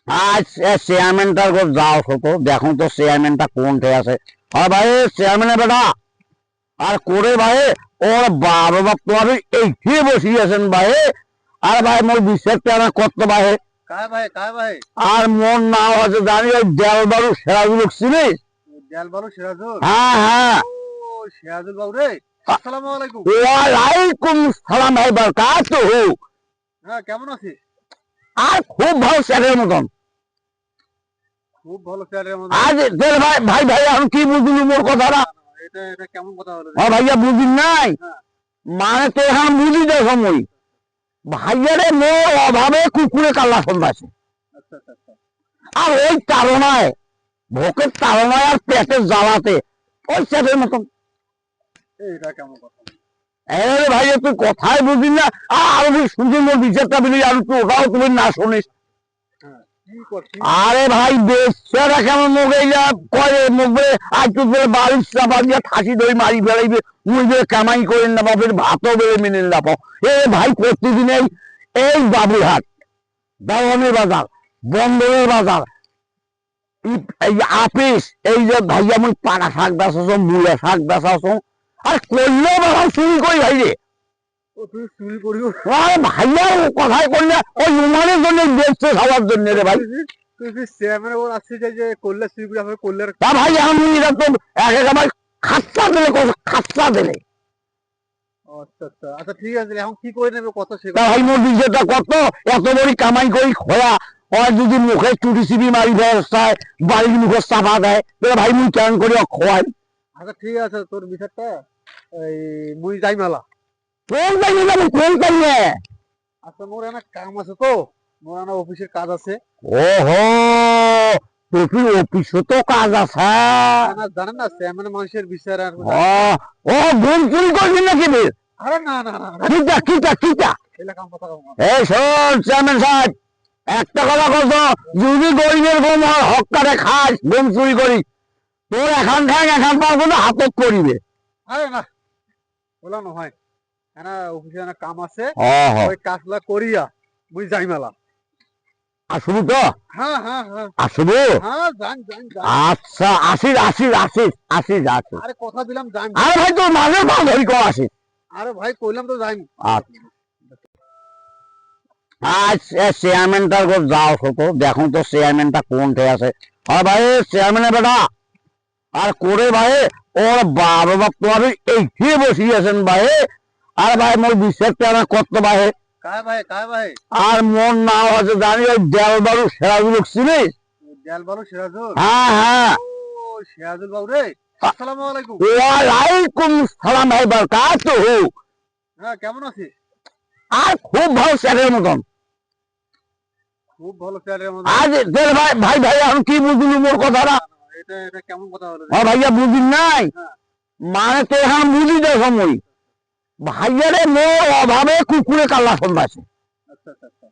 আজ চেয়ারম্যানটার ঘর যাও তো দেখুন তো চেয়ারম্যানটা কোনটা আছে। আর ভাই চেয়ারম্যানের বেটা আর করে ভাই ওর বাবা বাপ তোমার এইখানে বসিয়েছেন ভাই। আর ভাই মোর বিশ্বাসটা আমার কত ভাই काय भाई আর মোর নাম আছে জানি ওই দেলবারু সেরাজুল চিনিস? দেলবালু সিরাজুল। হ্যাঁ হ্যাঁ। ও সিরাজুল বাবু রে, আসসালামু আলাইকুম। ওয়ালাইকুম সালাম ভাই বারাকাতুহু। হ্যাঁ, কেমন আছিস? আর খুব ভালো স্যারের মতন। খুব ভালো স্যারের মধ্যে। আজ দেখ ভাই ভাই ভাই এখন কি বুঝলি মোর কথাটা? এটা এটা কেমন কথা হলো? ও ভাইয়া বুঝিন নাই হ্যাঁ। মানে তো এখন বুঝি দে সময় ভাইয়ারে মোর অভাবে কুকুরে কাল্লা সন্ধ্যাছে। আচ্ছা আচ্ছা আচ্ছা। আর ওই তাড়নায় ভোকের তাড়নায় আর পেটের জ্বালাতে ওই স্যারের মতন। এটা কেমন কথা? আরে ভাই তুই কথাই বুঝি না। আর শুনছি মোর বিচারটা বিলি আর তুই ওটাও তুমি না শুনিস। হ্যাঁ, কি করছিস? আরে ভাই বেচারা কেমন মোবাইলা করে মোবাইল আজ তুই বাড়ির চাপা দিয়ে ঠাসি ধরে মারি বেড়াইবে মুই যে কামাই করেন না বাপের ভাতও বেড়ে মেনে না পাও। এ ভাই প্রতিদিন এই বাবুরহাট দাওয়ানের বাজার বন্দরের বাজার এই আপিস এই যে ভাইয়া মুই পাড়া শাক বেচাছ মূলা শাক বেচাছ আর করলেও বাবা চুরি করি ভাই রে। ও তুই চুরি করিও? আরে ভাইয়া কথাই করলে ওই উমানের জন্য বেচছে খাওয়ার জন্য রে ভাই। তুই কি চেয়ারম্যানের ওর আসছিস যে কল্যাণ চুরি করে আপনার কল্যাণ? তা ভাই আমি এটা তো এক এক ভাই খাচ্চা দিলে খাচ্চা দিলে। আচ্ছা আচ্ছা আচ্ছা, ঠিক আছে, এখন কি করে নেবে কত সে? তা ভাই মোর বিষয়টা কত এত বড় কামাই করি খোয়া ওর যদি মুখে চুটি চিপি মারি ব্যবস্থায় বাড়ির মুখে চাপা দেয় তাহলে ভাই মুই কেমন করি খোয়াই। আচ্ছা ঠিক আছে, তোর বিচারটা এই মুই যাই মেলা। কোন টাইমে যাবো কোন টাইমে? আচ্ছা, মোর একটা কাম আছে তো, মোর একটা অফিসের কাজ আছে। ওহো তোর অফিসে তো কাজ আছে। জানেন না চেয়ারম্যান মানুষের বিচার আর। ও ঘুম চুরি করবি নাকি রে? আরে না না না না, কিটা কিটা কিটা এলাকাম কথা কম। এই শোন চেয়ারম্যান সাহেব একটা কথা বলতো যদি গরিবের ঘুম হয় হকারে খাস ঘুম চুরি করি তোর এখান ঠ্যাং এখান পাবো না হাতত করিবে। আরে না, বলা নহয়, একটা অফিসে একটা কাম আছে, হ্যাঁ ওই কাজগুলা করিয়া মুই যাই মেলা। আসবি তো? হ্যাঁ হ্যাঁ হ্যাঁ আসবো? হ্যাঁ, যান যান যান। আচ্ছা আসিস আসিস আসিস আসিস আসিস। আরে কথা দিলাম যান। আরে ভাই তোর মাঝের পা ধরি কম আসিস। আরে ভাই কইলাম তো যাই। আচ্ছা আজ চেয়ারম্যানটার ঘর যাও তো দেখুন তো চেয়ারম্যানটা কোনটা আছে। আর ভাই চেয়ারম্যানের বেটা আর করে ভাই ওর বাবা বাপ তোমার এইখানে বসিয়েছেন ভাই। আর ভাই মোর বিশ্বাসটা আমার কত ভাই काय भाई আর মোর নাম আছে জানি ওই দেলবারু সেরাজুল চিনিস? দেলবালু সিরাজুল। হ্যাঁ হ্যাঁ। ও সিরাজুল বাবু রে, আসসালামু আলাইকুম। ওয়ালাইকুম সালাম ভাই বারাকাতুহু। হ্যাঁ, কেমন আছিস? আর খুব ভালো স্যারের মতন। খুব ভালো স্যারের মধ্যে। আজ দেখ ভাই ভাই ভাই এখন কি বুঝলি মোর কথাটা? এটা এটা কেমন কথা হলো? ও ভাইয়া বুঝিন নাই হ্যাঁ। মানে তো এখন বুঝি দে সময় ভাইয়ারে মোর অভাবে কুকুরে কাল্লা সন্ধ্যাছে। আচ্ছা আচ্ছা আচ্ছা।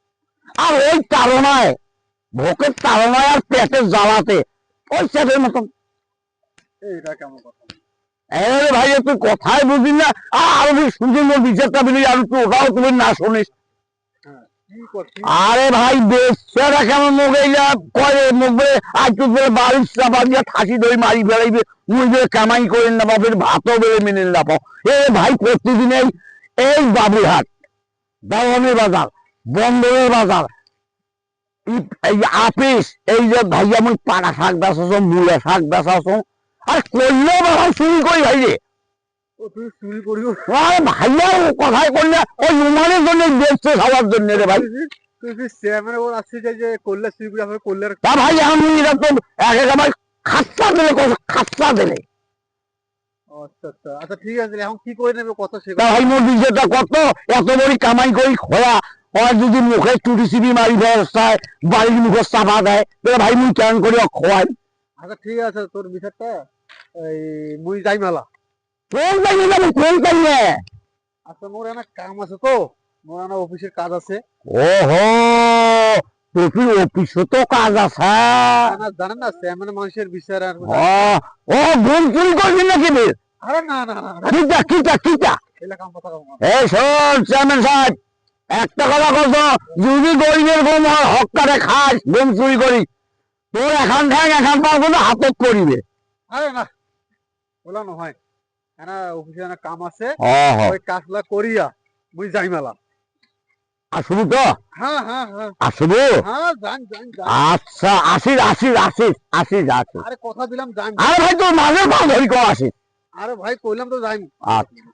আর ওই তাড়নায় ভোকের তাড়নায় আর পেটের জ্বালাতে ওই স্যারের মতন। এটা কেমন কথা? আরে ভাই তুই কথাই বুঝিস না। আর শুনছি মোর বিচারটা বিলি আর তুই ওটাও তুমি না শুনিস। হ্যাঁ, কি করছিস? আরে ভাই বেচারা কেমন মোবাইলা করে মোবাইল আজ তুই বাড়ির চাপা দিয়ে ঠাসি ধরে মারি বেড়াইবে মুই যে কামাই করেন না বাপের ভাতও বেড়ে মেনে না পাও। এ ভাই প্রতিদিন এই বাবুরহাট দাওয়ানের বাজার বন্দরের বাজার এই আপিস এই যে ভাইয়া মুই পাড়া শাক বেচাছ মূলা শাক বেচাছ আর করলেও বাবা চুরি করি ভাই রে। ও তুই চুরি করিও? আরে ভাইয়া কথাই করলে ওই উমানের জন্য বেচছে খাওয়ার জন্য রে ভাই। তুই কি চেয়ারম্যানের ওর আসছিস যে কল্যাণ চুরি করে আপনার কল্যাণ? তা ভাই আমি এটা তো এক এক ভাই খাচ্চা দিলে খাচ্চা দিলে। আচ্ছা আচ্ছা আচ্ছা, ঠিক আছে, এখন কি করে নেবে কত সে? তা ভাই মোর বিষয়টা কত এত বড় কামাই করি খোয়া ওর যদি মুখে চুটি চিপি মারি ব্যবস্থায় বাড়ির মুখে চাপা দেয় তাহলে ভাই মুই কেমন করি খোয়াই। আচ্ছা ঠিক আছে, তোর বিচারটা এই মুই যাই মেলা। কোন টাইমে যাবো কোন টাইমে? আচ্ছা, মোর একটা কাম আছে তো, মোর একটা অফিসের কাজ আছে। ওহো তোর অফিসে তো কাজ আছে। জানেন না চেয়ারম্যান মানুষের বিচার আর। ও ঘুম চুরি করবি নাকি রে? আরে না না না না, কিটা কিটা কিটা এলাকাম কথা কম। এই শোন চেয়ারম্যান সাহেব একটা কথা কত, যদি গরিবের গম হয় হক কাটে খাস গম চুরি করি, তোর এখান ঠ্যাং এখান পাও কিন্তু হাতত করিবে। আরে না ওলা নহয়, এনা অফিসে এনা কাম আছে, হ্যাঁ হ্যাঁ, ওই কাজলা করিয়া মুই যাই মেলা। আসবি তো? হ্যাঁ হ্যাঁ হ্যাঁ আসবো? হ্যাঁ, যান যান যান। আচ্ছা, আসিস আসিস আসিস আসিস আসিস। আরে কথা দিলাম যান। আরে ভাই তোর মাঝের পাও ধরি কো আসিস। আরে ভাই কইলাম তো যাই। আচ্ছা।